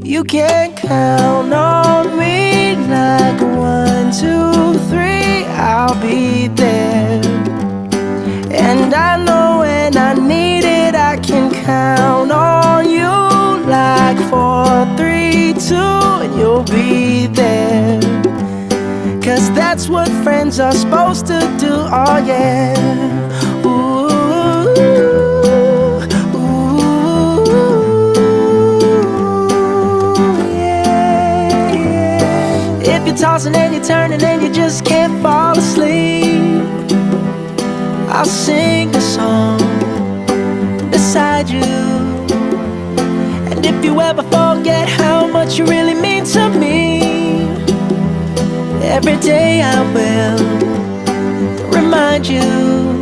You can count on me like 1, 2, 3, I'll be there. And I know when I need it, I can count on you like 4, 3, 2, and you'll be there. 'Cause that's what friends are supposed to do, oh yeah. Ooh, ooh, yeah, yeah. If you're tossing and you're turning and you just can't fall asleep, I'll sing a song beside you. And if you ever forget how much you really mean to me, every day I will remind you.